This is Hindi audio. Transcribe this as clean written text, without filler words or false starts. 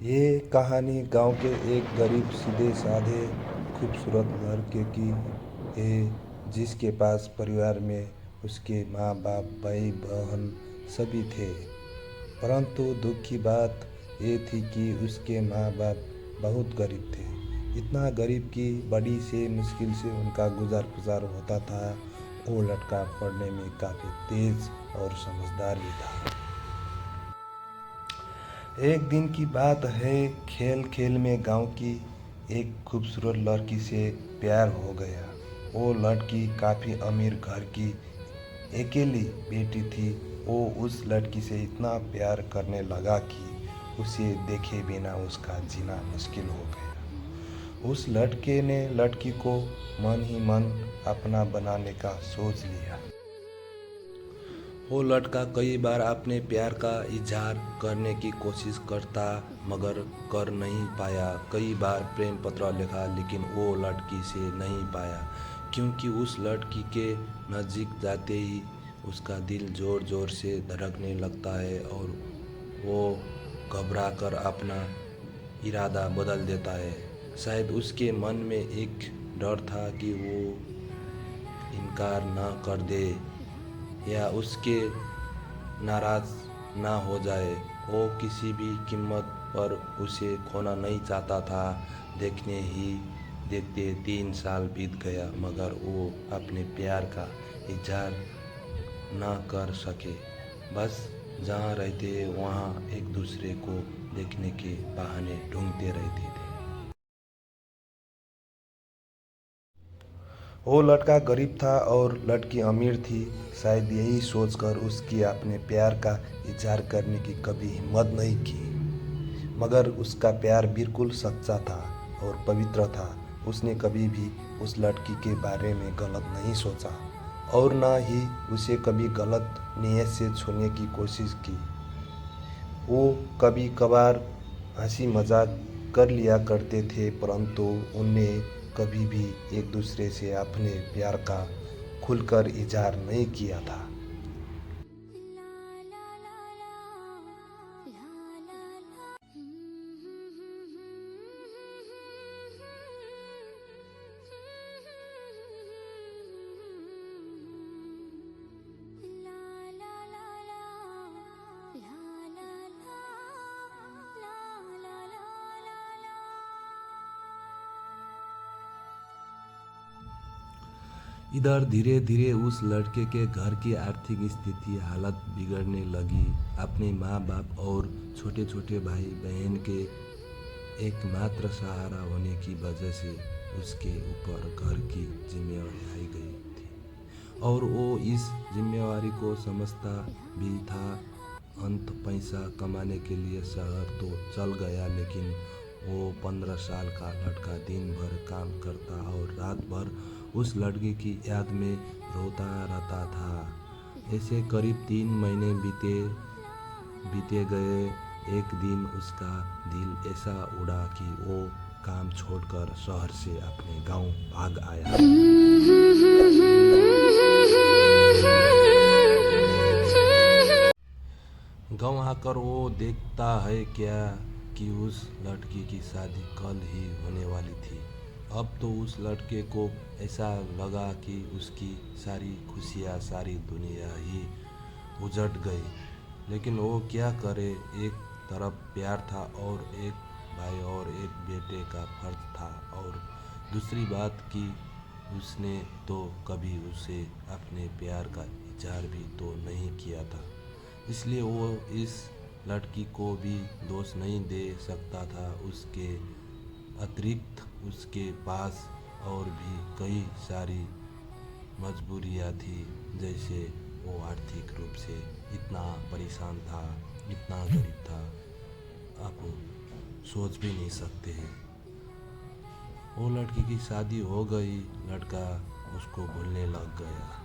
ये कहानी गांव के एक गरीब सीधे साधे खूबसूरत लड़के की है जिसके पास परिवार में उसके माँ बाप भाई बहन सभी थे। परंतु दुख की बात ये थी कि उसके माँ बाप बहुत गरीब थे। इतना गरीब कि बड़ी से मुश्किल से उनका गुजार गुजार होता था। वो लड़का पढ़ने में काफ़ी तेज और समझदार भी था। एक दिन की बात है, खेल खेल में गांव की एक खूबसूरत लड़की से प्यार हो गया। वो लड़की काफ़ी अमीर घर की अकेली बेटी थी। वो उस लड़की से इतना प्यार करने लगा कि उसे देखे बिना उसका जीना मुश्किल हो गया। उस लड़के ने लड़की को मन ही मन अपना बनाने का सोच लिया। वो लड़का कई बार अपने प्यार का इजहार करने की कोशिश करता मगर कर नहीं पाया। कई बार प्रेम पत्र लिखा लेकिन वो लड़की से नहीं पाया, क्योंकि उस लड़की के नज़दीक जाते ही उसका दिल ज़ोर ज़ोर से धड़कने लगता है और वो घबरा कर अपना इरादा बदल देता है। शायद उसके मन में एक डर था कि वो इनकार न कर दे या उसके नाराज़ ना हो जाए। वो किसी भी कीमत पर उसे खोना नहीं चाहता था। देखने ही देखते 3 साल बीत गया मगर वो अपने प्यार का इजहार ना कर सके। बस जहाँ रहते वहाँ एक दूसरे को देखने के बहाने ढूंढते रहते थे। वो लड़का गरीब था और लड़की अमीर थी। शायद यही सोचकर उसकी अपने प्यार का इजहार करने की कभी हिम्मत नहीं की। मगर उसका प्यार बिल्कुल सच्चा था और पवित्र था। उसने कभी भी उस लड़की के बारे में गलत नहीं सोचा और ना ही उसे कभी गलत नीयत से छूने की कोशिश की। वो कभी कभार हंसी मजाक कर लिया करते थे, परंतु उन्हें कभी भी एक दूसरे से अपने प्यार का खुलकर इजहार नहीं किया था। इधर धीरे धीरे उस लड़के के घर की आर्थिक स्थिति हालत बिगड़ने लगी। अपने माँ बाप और छोटे छोटे भाई बहन के एकमात्र सहारा होने की वजह से उसके ऊपर घर की जिम्मेवारी आई गई थी और वो इस जिम्मेवारी को समझता भी था। अंत पैसा कमाने के लिए शहर तो चल गया, लेकिन वो 15 साल का लड़का दिन भर काम करता और रात भर उस लड़की की याद में रोता रहता था। ऐसे करीब 3 महीने बीते गए। एक दिन उसका दिल ऐसा उड़ा कि वो काम छोड़कर शहर से अपने गांव भाग आया। गांव आकर वो देखता है क्या कि उस लड़की की शादी कल ही होने वाली थी। अब तो उस लड़के को ऐसा लगा कि उसकी सारी खुशियाँ, सारी दुनिया ही उजड़ गई। लेकिन वो क्या करे, एक तरफ प्यार था और एक भाई और एक बेटे का फर्ज था, और दूसरी बात कि उसने तो कभी उसे अपने प्यार का इजहार भी तो नहीं किया था। इसलिए वो इस लड़की को भी दोष नहीं दे सकता था। उसके अतिरिक्त उसके पास और भी कई सारी मजबूरियाँ थी, जैसे वो आर्थिक रूप से इतना परेशान था, इतना गरीब था, आप सोच भी नहीं सकते हैं। वो लड़की की शादी हो गई, लड़का उसको भूलने लग गया।